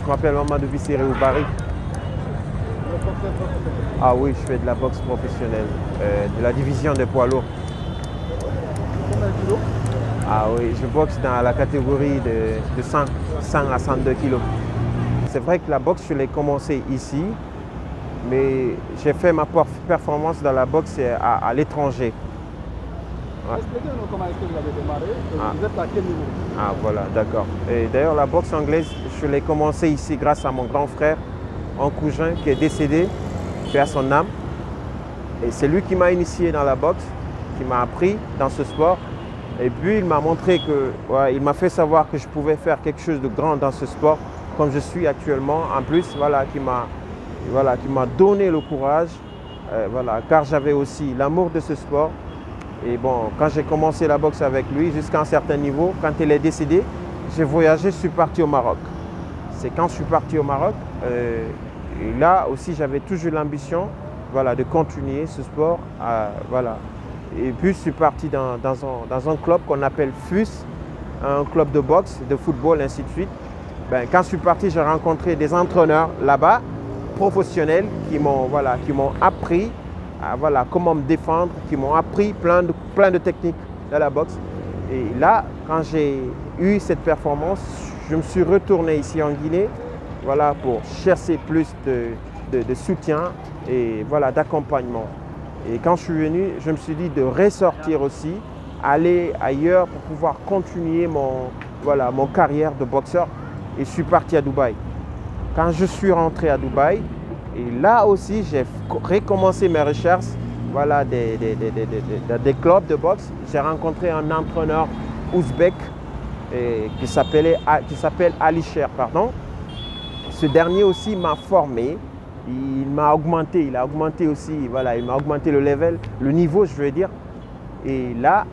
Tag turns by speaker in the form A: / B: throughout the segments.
A: Je m'appelle Mamadou Bissiré Oubari. Ah oui, je fais de la boxe professionnelle, de la division des poids lourds.
B: Combien de kilos?
A: Ah oui, je boxe dans la catégorie de 100 à 102 kilos. C'est vrai que la boxe, je l'ai commencé ici, mais j'ai fait ma performance dans la boxe à l'étranger.
B: Ouais. Expliquez-nous comment est-ce que vous avez démarré et vous êtes à quel niveau?
A: Ah voilà, d'accord. Et d'ailleurs, la boxe anglaise, je l'ai commencé ici grâce à mon grand frère, un cousin qui est décédé, qui a son âme. Et c'est lui qui m'a initié dans la boxe, qui m'a appris dans ce sport. Et puis il m'a montré que, il m'a fait savoir que je pouvais faire quelque chose de grand dans ce sport, comme je suis actuellement. En plus, qui m'a donné le courage, car j'avais aussi l'amour de ce sport. Et bon, quand j'ai commencé la boxe avec lui, jusqu'à un certain niveau, quand il est décédé, j'ai voyagé, je suis parti au Maroc. C'est quand je suis parti au Maroc, et là aussi j'avais toujours l'ambition de continuer ce sport. Et puis je suis parti dans un club qu'on appelle FUS, un club de boxe, de football, ainsi de suite. Quand je suis parti, j'ai rencontré des entraîneurs là-bas, professionnels, qui m'ont appris comment me défendre, qui m'ont appris plein de techniques de la boxe. Et là, quand j'ai eu cette performance, je me suis retourné ici en Guinée pour chercher plus de soutien et d'accompagnement. Et quand je suis venu, je me suis dit de ressortir aussi, aller ailleurs pour pouvoir continuer mon carrière de boxeur. Et je suis parti à Dubaï. Quand je suis rentré à Dubaï, et là aussi, j'ai recommencé mes recherches des clubs de boxe. J'ai rencontré un entraîneur ouzbek qui s'appelle Ali Cher. Ce dernier aussi m'a formé. Il m'a augmenté, il a augmenté aussi, il m'a augmenté le level, le niveau, je veux dire. Et là,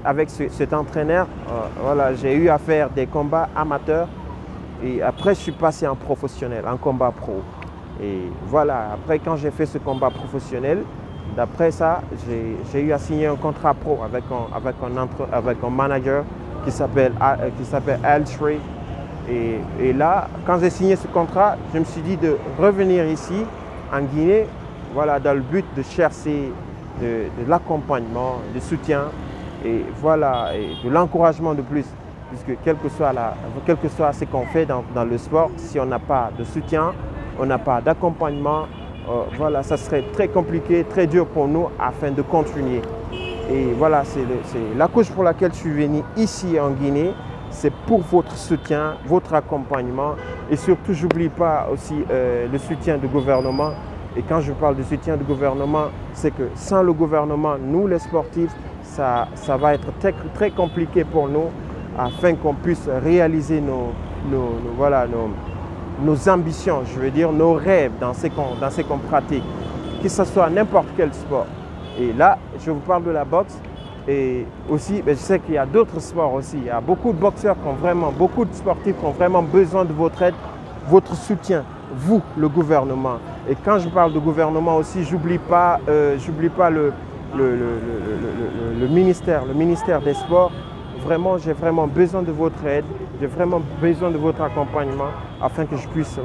A: avec cet entraîneur, j'ai eu à faire des combats amateurs. Et après, je suis passé en professionnel, en combat pro. Et après, quand j'ai fait ce combat professionnel, d'après ça, j'ai eu à signer un contrat pro avec un manager qui s'appelle Al Shri. Et là, quand j'ai signé ce contrat, je me suis dit de revenir ici, en Guinée, dans le but de chercher de l'accompagnement, du soutien et de l'encouragement de plus. Puisque quel que soit ce qu'on fait dans le sport, si on n'a pas de soutien, on n'a pas d'accompagnement, ça serait très compliqué, très dur pour nous afin de continuer. Et c'est la cause pour laquelle je suis venu ici en Guinée. C'est pour votre soutien, votre accompagnement et surtout, j'oublie pas aussi le soutien du gouvernement. Et quand je parle de soutien du gouvernement, c'est que sans le gouvernement, nous les sportifs, ça va être très compliqué pour nous afin qu'on puisse réaliser nos ambitions, je veux dire nos rêves dans ce qu'on pratique, que ce soit n'importe quel sport. Et là, je vous parle de la boxe. Et aussi, je sais qu'il y a d'autres sports aussi. Il y a beaucoup de boxeurs beaucoup de sportifs qui ont vraiment besoin de votre aide, votre soutien, vous, le gouvernement. Et quand je parle de gouvernement aussi, j'oublie pas le ministère des Sports. Vraiment, j'ai vraiment besoin de votre aide, j'ai vraiment besoin de votre accompagnement afin que je puisse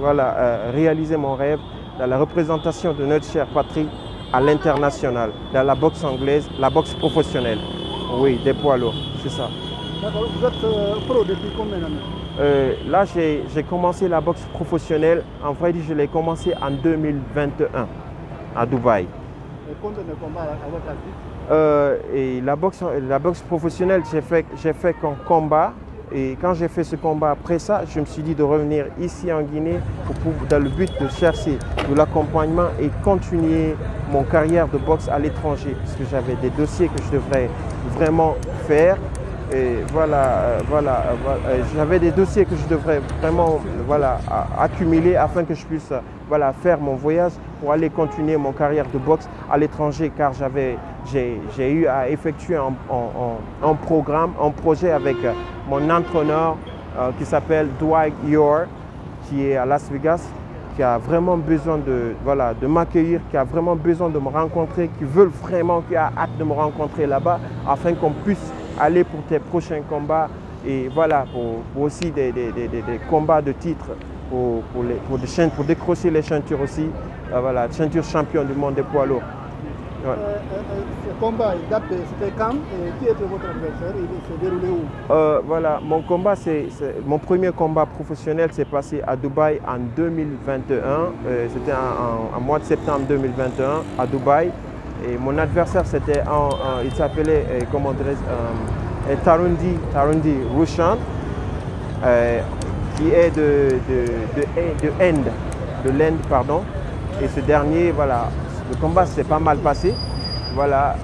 A: réaliser mon rêve dans la représentation de notre chère patrie à l'international, dans la boxe anglaise, la boxe professionnelle. Oui, des poids lourds, c'est ça.
B: D'accord, vous êtes pro depuis combien d'années?
A: Là, j'ai commencé la boxe professionnelle, en vrai, je l'ai commencé en 2021 à Dubaï.
B: Et combien de combats à votre actif?
A: Et la boxe professionnelle, j'ai fait qu'un combat. Et quand j'ai fait ce combat, après ça, je me suis dit de revenir ici en Guinée dans le but de chercher de l'accompagnement et continuer mon carrière de boxe à l'étranger. Parce que j'avais des dossiers que je devrais vraiment faire. Et j'avais des dossiers que je devrais vraiment accumuler afin que je puisse faire mon voyage pour aller continuer mon carrière de boxe à l'étranger, car j'ai eu à effectuer un projet avec mon entraîneur qui s'appelle Dwight Yor, qui est à Las Vegas, qui a vraiment besoin de m'accueillir, qui a vraiment besoin de me rencontrer, qui a hâte de me rencontrer là-bas afin qu'on puisse aller pour tes prochains combats et pour aussi des combats de titre pour décrocher les ceintures aussi. Voilà, ceinture champion du monde des poids lourds. Ouais.
B: Ce combat, c'était quand et qui était votre adversaire? Il s'est déroulé où?
A: Voilà, mon premier combat professionnel s'est passé à Dubaï en 2021. C'était en mois de septembre 2021 à Dubaï. Et mon adversaire, c'était il s'appelait, comment dirais-je, Tarundi Rushan, qui est de l'Inde, pardon. Et ce dernier, voilà, le combat s'est pas mal passé. Voilà,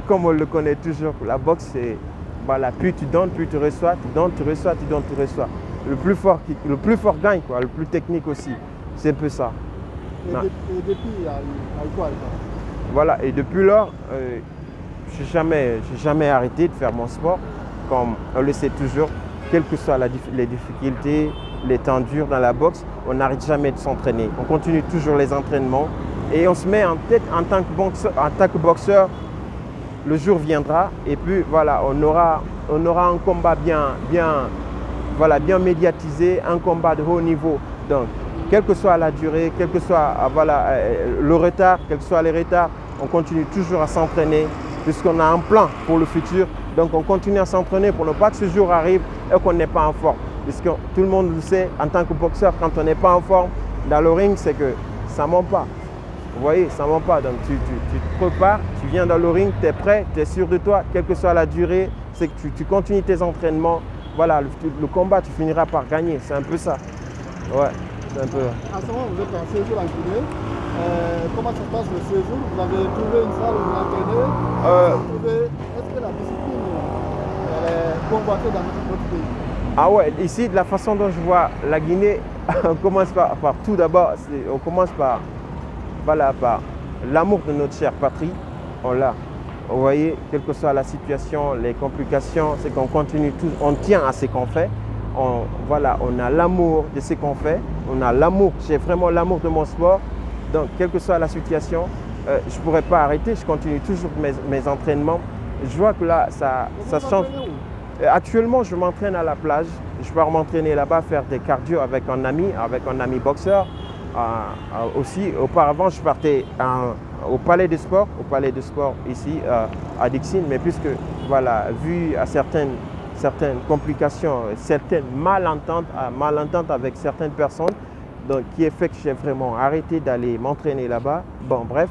A: comme on le connaît toujours, la boxe, c'est voilà, plus tu donnes, plus tu reçois, tu donnes, tu reçois, tu donnes, tu reçois. Le plus fort gagne, quoi, le plus technique aussi. C'est un peu ça.
B: Et depuis, il y a eu quoi?
A: Voilà, et depuis lors, je n'ai jamais arrêté de faire mon sport. Comme on le sait toujours, quelles que soient les difficultés, les temps durs dans la boxe, on n'arrête jamais de s'entraîner. On continue toujours les entraînements et on se met en tête en tant que boxeur, le jour viendra et puis voilà, on aura un combat bien médiatisé, un combat de haut niveau. Donc, quelle que soit la durée, quel que soit le retard, quels que soient les retards, on continue toujours à s'entraîner puisqu'on a un plan pour le futur. Donc on continue à s'entraîner pour ne pas que ce jour arrive et qu'on n'est pas en forme. Puisque tout le monde le sait, en tant que boxeur, quand on n'est pas en forme dans le ring, c'est que ça ne monte pas. Vous voyez, ça ne monte pas. Donc tu te prépares, tu viens dans le ring, tu es prêt, tu es sûr de toi, quelle que soit la durée, c'est que tu continues tes entraînements. Voilà, le combat, tu finiras par gagner. C'est un peu ça. Ouais, c'est un peu.
B: En ce moment, vous êtes en séjour en Guinée. Comment ça se passe le séjour? Vous avez trouvé une salle où vous entraînez? Est-ce que la discipline est convoitée dans notre pays?
A: Ah ouais, ici, de la façon dont je vois la Guinée, on commence par tout d'abord, on commence par l'amour de notre chère patrie. On l'a. Vous voyez, quelle que soit la situation, les complications, c'est qu'on continue tous, on tient à ce qu'on fait. On a l'amour de ce qu'on fait. On a l'amour, j'ai vraiment l'amour de mon sport. Donc, quelle que soit la situation, je ne pourrais pas arrêter. Je continue toujours mes entraînements. Je vois que là, ça change. Actuellement, je m'entraîne à la plage. Je pars m'entraîner là-bas, faire des cardio avec un ami boxeur. Aussi, auparavant, je partais au Palais des Sports ici à Dixine. Mais puisque, voilà, vu à certaines complications, certaines malententes avec certaines personnes, donc, qui a fait que j'ai vraiment arrêté d'aller m'entraîner là-bas. Bon, bref.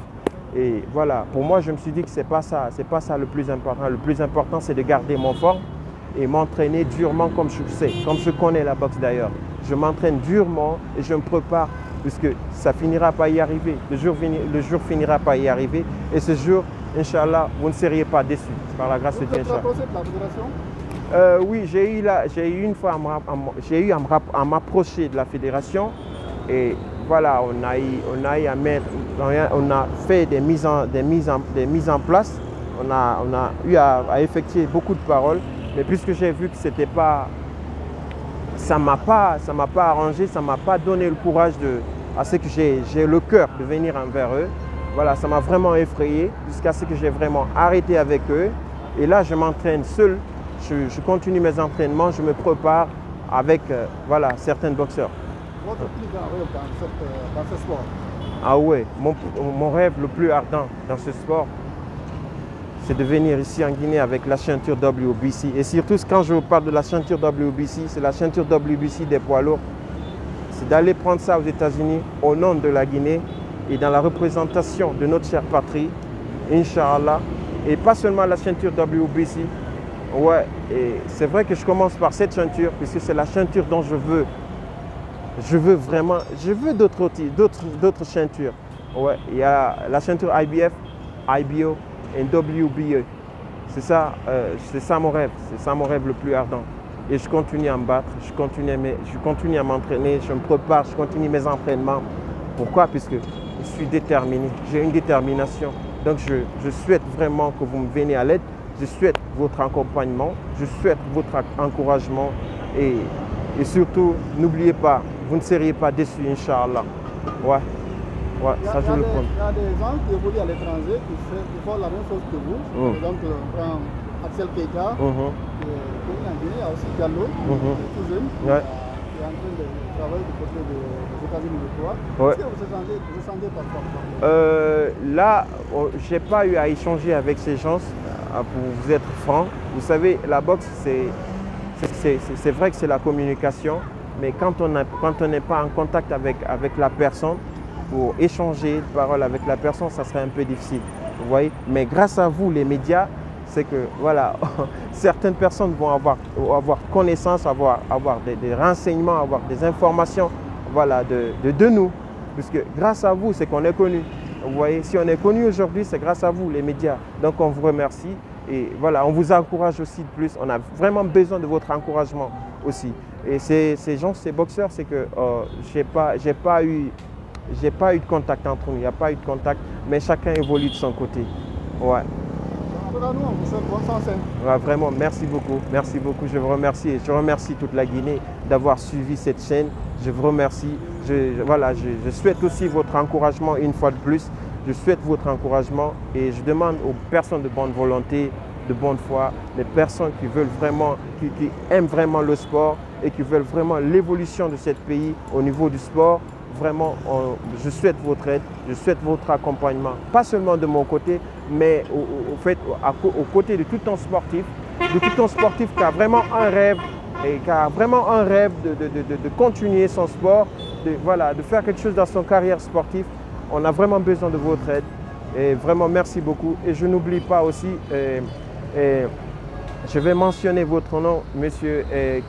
A: Et voilà, pour moi, je me suis dit que ce n'est pas ça le plus important. Le plus important, c'est de garder mon forme et m'entraîner durement comme je sais, comme je connais la boxe d'ailleurs. Je m'entraîne durement et je me prépare puisque ça finira par y arriver. Le jour finira par y arriver. Et ce jour, Inch'Allah, vous ne seriez pas déçus par la grâce de Dieu.
B: Vous êtes approché de la fédération?
A: Oui, j'ai eu une fois à m'approcher de la fédération. Et voilà, on a fait des mises en place. On a eu à effectuer beaucoup de paroles. Mais puisque j'ai vu que c'était pas, ça m'a pas arrangé, ça m'a pas donné le courage à ce que j'ai le cœur de venir envers eux. Voilà, ça m'a vraiment effrayé jusqu'à ce que j'ai vraiment arrêté avec eux. Et là, je m'entraîne seul. Je continue mes entraînements, je me prépare avec certains boxeurs.
B: Votre plus grand rêve dans ce sport?
A: Ah ouais, mon rêve le plus ardent dans ce sport, c'est de venir ici en Guinée avec la ceinture WBC. Et surtout, quand je vous parle de la ceinture WBC, c'est la ceinture WBC des poids lourds. C'est d'aller prendre ça aux États-Unis au nom de la Guinée et dans la représentation de notre chère patrie, Inch'Allah. Et pas seulement la ceinture WBC. Ouais, et c'est vrai que je commence par cette ceinture puisque c'est la ceinture dont je veux d'autres ceintures. Ouais, il y a la ceinture IBF, IBO et WBA. C'est ça mon rêve. C'est ça mon rêve le plus ardent. Et je continue à me battre, je continue à m'entraîner, je me prépare, je continue mes entraînements. Pourquoi? Puisque je suis déterminé, j'ai une détermination. Donc je souhaite vraiment que vous me veniez à l'aide. Je souhaite votre accompagnement, je souhaite votre encouragement et surtout, n'oubliez pas, vous ne seriez pas déçus, Inch'Allah. Ouais, ça je le prends.
B: Il y a des gens qui évoluent à l'étranger qui font la même chose que vous. Par exemple, on prend Axel Keita, qui est en Guinée, il y a aussi Diallo, qui est tout jeune. Il y a en train de travailler du côté des États-Unis de toi.
A: Ouais.
B: Est-ce que vous échangez parfois?
A: Là, je n'ai pas eu à échanger avec ces gens, pour vous être franc. Vous savez, la boxe, c'est vrai que c'est la communication, mais quand on n'est pas en contact avec la personne, pour échanger de parole avec la personne, ça serait un peu difficile. Vous voyez? Mais grâce à vous, les médias, c'est que voilà, certaines personnes vont avoir connaissance, avoir des renseignements, avoir des informations, voilà, de nous. Puisque grâce à vous, c'est qu'on est connu. Vous voyez, si on est connu aujourd'hui, c'est grâce à vous, les médias. Donc on vous remercie et voilà, on vous encourage aussi de plus. On a vraiment besoin de votre encouragement aussi. Et ces gens, ces boxeurs, c'est que j'ai pas eu de contact entre nous, il n'y a pas eu de contact, mais chacun évolue de son côté. Ouais.
B: Nous, on vous souhaite bonne chance.
A: Ouais, vraiment, merci beaucoup, je vous remercie et je remercie toute la Guinée d'avoir suivi cette chaîne. Je vous remercie. Je souhaite aussi votre encouragement une fois de plus. Je souhaite votre encouragement et je demande aux personnes de bonne volonté, de bonne foi, les personnes qui veulent vraiment, qui aiment vraiment le sport et qui veulent vraiment l'évolution de ce pays au niveau du sport. Vraiment, je souhaite votre aide, je souhaite votre accompagnement, pas seulement de mon côté, mais au côté de tout un sportif, qui a vraiment un rêve et qui a vraiment un rêve de continuer son sport, de faire quelque chose dans son carrière sportive. On a vraiment besoin de votre aide et vraiment merci beaucoup. Et je n'oublie pas aussi, je vais mentionner votre nom, Monsieur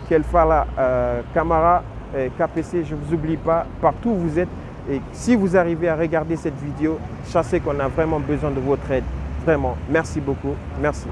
A: Kelfala Camara. KPC, je ne vous oublie pas, partout où vous êtes. Et si vous arrivez à regarder cette vidéo, sachez qu'on a vraiment besoin de votre aide. Vraiment, merci beaucoup. Merci.